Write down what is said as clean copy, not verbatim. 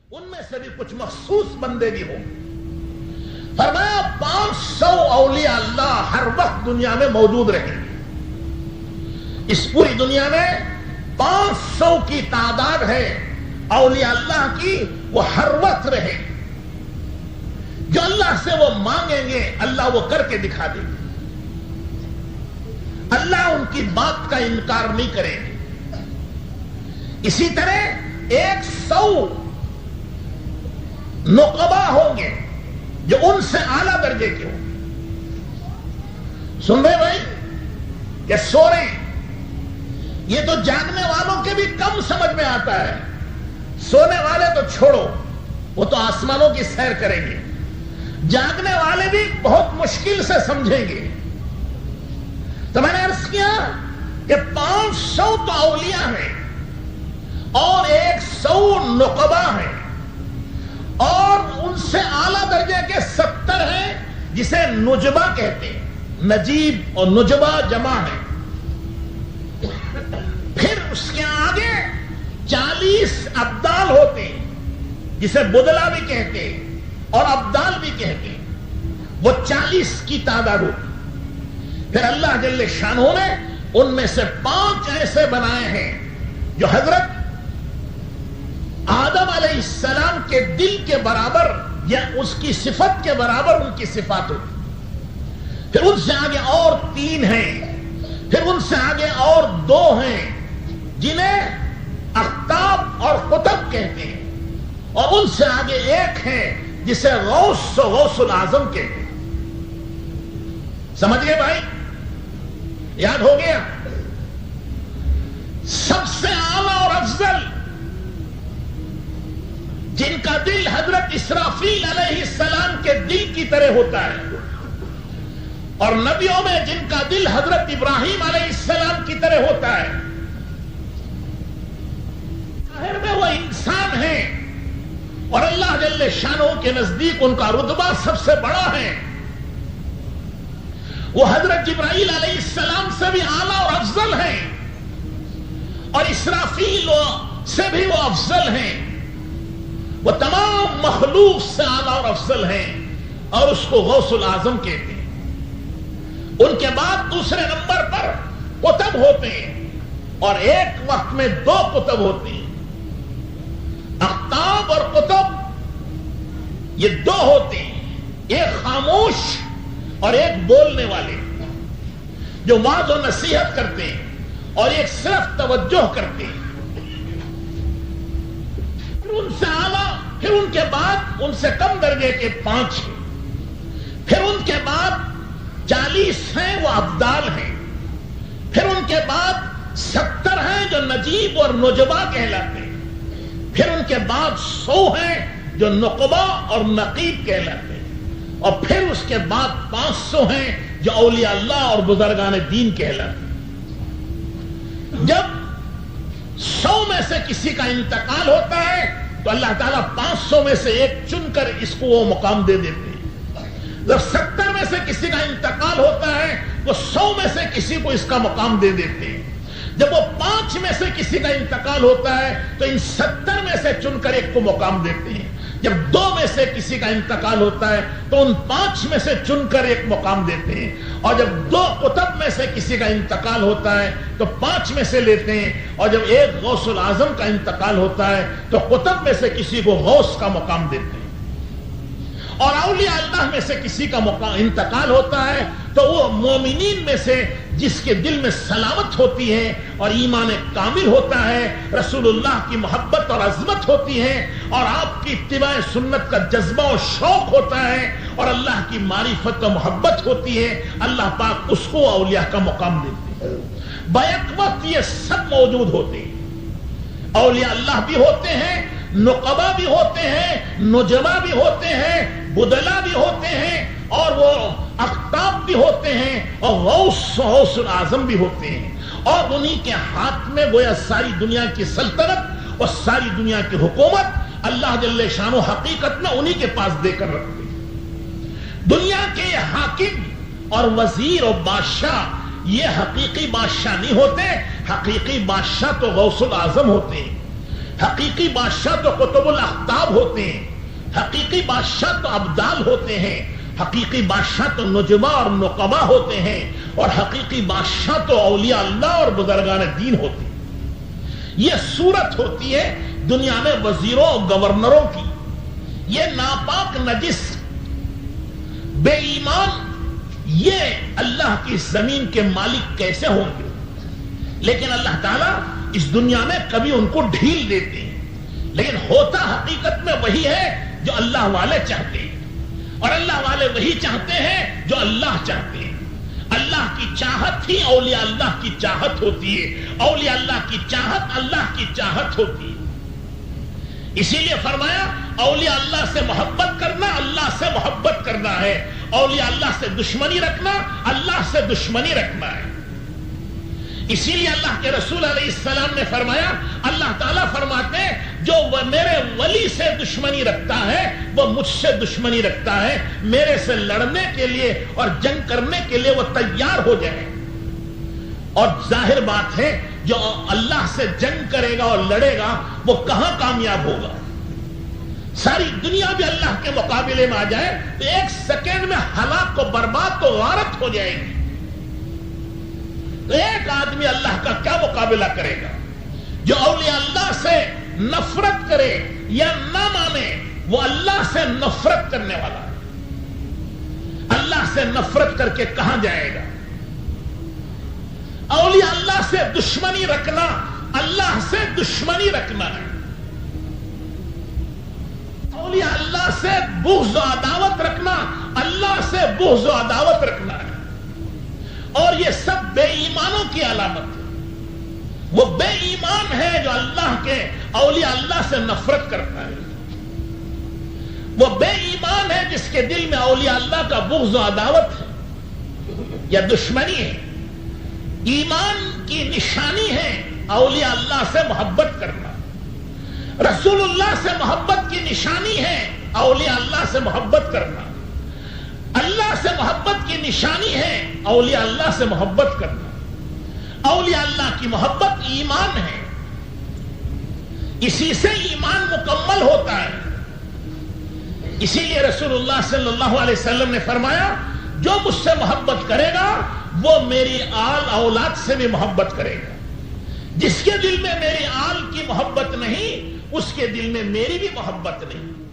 ان میں سے بھی کچھ مخصوص بندے بھی ہوں. فرمایا 500 اولیاء اللہ ہر وقت دنیا میں موجود رہیں گے. اس پوری دنیا میں 500 کی تعداد ہے اولیاء اللہ کی، وہ ہر وقت رہے. جو اللہ سے وہ مانگیں گے اللہ وہ کر کے دکھا دیں گے. اللہ ان کی بات کا انکار نہیں کرے گے. اسی طرح 100 نقبہ ہوں گے جو ان سے اعلیٰ درجے کے ہوں گے. سن رہے بھائی کہ سو رہے ہیں؟ یہ تو جاگنے والوں کے بھی کم سمجھ میں آتا ہے. سونے والے تو چھوڑو، وہ تو آسمانوں کی سیر کریں گے. جاگنے والے بھی بہت مشکل سے سمجھیں گے. تو میں نے عرض کیا کہ 500 تو اولیاء ہیں اور 100 نقبہ ہیں اور ان سے اعلیٰ درجے کے 70 ہیں جسے نجبہ کہتے ہیں. نجیب اور نجبہ جمع ہے. پھر اس کے آگے 40 ابدال ہوتے ہیں جسے بدلا بھی کہتے ہیں اور ابدال بھی کہتے ہیں. وہ 40 کی تعداد ہوتی. پھر اللہ جل شانہ نے ان میں سے 5 ایسے بنائے ہیں جو حضرت آدم علیہ السلام کے دل کے برابر یا اس کی صفت کے برابر ان کی صفات ہوتی. پھر ان سے آگے اور 3 ہیں. پھر ان سے آگے اور 2 ہیں جنہیں اقطاب اور قطب کہتے ہیں. اور ان سے آگے 1 ہے جسے غوث و غوث العظم کہتے ہیں. سمجھ گئے بھائی؟ یاد ہو گیا؟ سب سے اعلیٰ اور افضل جن کا دل حضرت اسرافیل علیہ السلام کے دل کی طرح ہوتا ہے، اور نبیوں میں جن کا دل حضرت ابراہیم علیہ السلام کی طرح ہوتا ہے. ظاہر میں وہ انسان ہیں اور اللہ جل شانہ کے نزدیک ان کا رتبہ سب سے بڑا ہے. وہ حضرت جبرائیل علیہ السلام سے بھی اعلیٰ اور افضل ہیں اور اسرافیل سے بھی وہ افضل ہیں. وہ تمام مخلوق سے اعلیٰ اور افضل ہیں اور اس کو غوث العظم کہتے ہیں. ان کے بعد دوسرے نمبر پر قطب ہوتے ہیں اور ایک وقت میں 2 قطب ہوتے ہیں. اقطاب اور قطب یہ 2 ہوتے ہیں، ایک خاموش اور ایک بولنے والے جو وعظ و نصیحت کرتے ہیں اور ایک صرف توجہ کرتے ہیں. پھر ان سے اعلیٰ، پھر ان کے بعد ان سے کم درجے کے 5 ہیں. پھر ان کے بعد 40 ہیں وہ ابدال ہیں. پھر ان کے بعد 70 ہیں جو نجیب اور نجبہ کہلاتے ہیں. پھر ان کے بعد 100 ہیں جو نقبہ اور نقیب کہلاتے ہیں. اور پھر اس کے بعد 500 ہیں جو اولیاء اللہ اور بزرگان دین کہلاتے ہیں. جب 100 میں سے کسی کا انتقال ہوتا ہے تو اللہ تعالیٰ 500 میں سے ایک چن کر اس کو وہ مقام دے دیتے ہیں. جب 70 میں سے کسی کا انتقال ہوتا ہے تو 100 میں سے کسی کو اس کا مقام دے دیتے ہیں. جب وہ 5 میں سے کسی کا انتقال ہوتا ہے تو ان 70 میں سے چن کر ایک کو مقام دیتے ہیں. جب 2 میں سے کسی کا انتقال ہوتا ہے تو ان 5 میں سے چن کر ایک مقام دیتے ہیں. اور جب 2 قطب میں سے کسی کا انتقال ہوتا ہے تو 5 میں سے لیتے ہیں. اور جب ایک غوث العظم کا انتقال ہوتا ہے تو قطب میں سے کسی کو غوث کا مقام دیتے ہیں. اور اولیاء اللہ میں سے کسی کا انتقال ہوتا ہے تو وہ مومنین میں سے جس کے دل میں سلامت ہوتی ہے اور ایمان کامل ہوتا ہے، رسول اللہ کی محبت اور عظمت ہوتی ہے اور آپ کی اتباع سنت کا جذبہ و شوق ہوتا ہے اور اللہ کی معرفت و محبت ہوتی ہے، اللہ پاک اس کو اولیاء کا مقام دیتے ہیں. بیک وقت یہ سب موجود ہوتے ہیں. اولیاء اللہ بھی ہوتے ہیں، نقبہ بھی ہوتے ہیں، نجبہ بھی ہوتے ہیں، بدلا بھی ہوتے ہیں اور وہ اقطاب بھی ہوتے ہیں اور غوث العظم بھی ہوتے ہیں. اور انہی کے ہاتھ میں گویا ساری دنیا کی سلطنت اور ساری دنیا کی حکومت اللہ جل شانہ حقیقت میں انہی کے پاس دے کر رکھتے ہیں. دنیا کے حاکم اور وزیر اور بادشاہ یہ حقیقی بادشاہ نہیں ہوتے. حقیقی بادشاہ تو غوث العظم ہوتے ہیں، حقیقی بادشاہ تو قطب الاقطاب ارباب ہوتے ہیں، حقیقی بادشاہ تو ابدال ہوتے ہیں، حقیقی بادشاہ تو نجبا اور نقبا ہوتے ہیں، اور حقیقی بادشاہ تو اولیاء اللہ اور بزرگان دین ہوتے ہیں۔ یہ صورت ہوتی ہے دنیا میں وزیروں اور گورنروں کی۔ یہ ناپاک نجس بے ایمان یہ اللہ کی زمین کے مالک کیسے ہوں گے؟ لیکن اللہ تعالیٰ اس دنیا میں کبھی ان کو ڈھیل دیتے ہیں، لیکن ہوتا حقیقت میں وہی ہے جو اللہ والے چاہتے ہیں، اور اللہ والے وہی چاہتے ہیں جو اللہ چاہتے ہیں۔ اللہ کی چاہت ہی اولیاء اللہ کی چاہت ہوتی ہے، اولیاء اللہ کی چاہت اللہ کی چاہت ہوتی ہے۔ اسی لیے فرمایا اولیاء اللہ سے محبت کرنا اللہ سے محبت کرنا ہے، اولیاء اللہ سے دشمنی رکھنا اللہ سے دشمنی رکھنا ہے۔ اسی لیے اللہ کے رسول علیہ السلام نے فرمایا، اللہ تعالیٰ فرماتے ہیں جو میرے ولی سے دشمنی رکھتا ہے وہ مجھ سے دشمنی رکھتا ہے، میرے سے لڑنے کے لیے اور جنگ کرنے کے لیے وہ تیار ہو جائے۔ اور ظاہر بات ہے جو اللہ سے جنگ کرے گا اور لڑے گا وہ کہاں کامیاب ہوگا؟ ساری دنیا بھی اللہ کے مقابلے میں آ جائے تو ایک سیکنڈ میں ہلاک و برباد تو غارت ہو جائے گی۔ تو ایک آدمی اللہ کا کیا مقابلہ کرے گا؟ جو اولیاء اللہ سے نفرت کرے یا نہ مانے وہ اللہ سے نفرت کرنے والا ہے۔ اللہ سے نفرت کر کے کہاں جائے گا؟ اولیاء اللہ سے دشمنی رکھنا اللہ سے دشمنی رکھنا ہے۔ اولیاء اللہ سے بغض و عداوت رکھنا اللہ سے بغض و عداوت رکھنا ہے۔ اور یہ سب بے ایمانوں کی علامت ہے۔ وہ بے ایمان ہے جو اللہ کے اولیاء اللہ سے نفرت کرتا ہے۔ وہ بے ایمان ہے جس کے دل میں اولیاء اللہ کا بغض و عداوت ہے یا دشمنی ہے۔ ایمان کی نشانی ہے اولیاء اللہ سے محبت کرنا، رسول اللہ سے محبت کی نشانی ہے اولیاء اللہ سے محبت کرنا، اللہ سے محبت کی نشانی ہے اولیاء اللہ سے محبت کرنا۔ اولیاء اللہ کی محبت ایمان ہے، اسی سے ایمان مکمل ہوتا ہے۔ اسی لیے رسول اللہ صلی اللہ علیہ وسلم نے فرمایا جو مجھ سے محبت کرے گا وہ میری آل اولاد سے بھی محبت کرے گا۔ جس کے دل میں میری آل کی محبت نہیں اس کے دل میں میری بھی محبت نہیں۔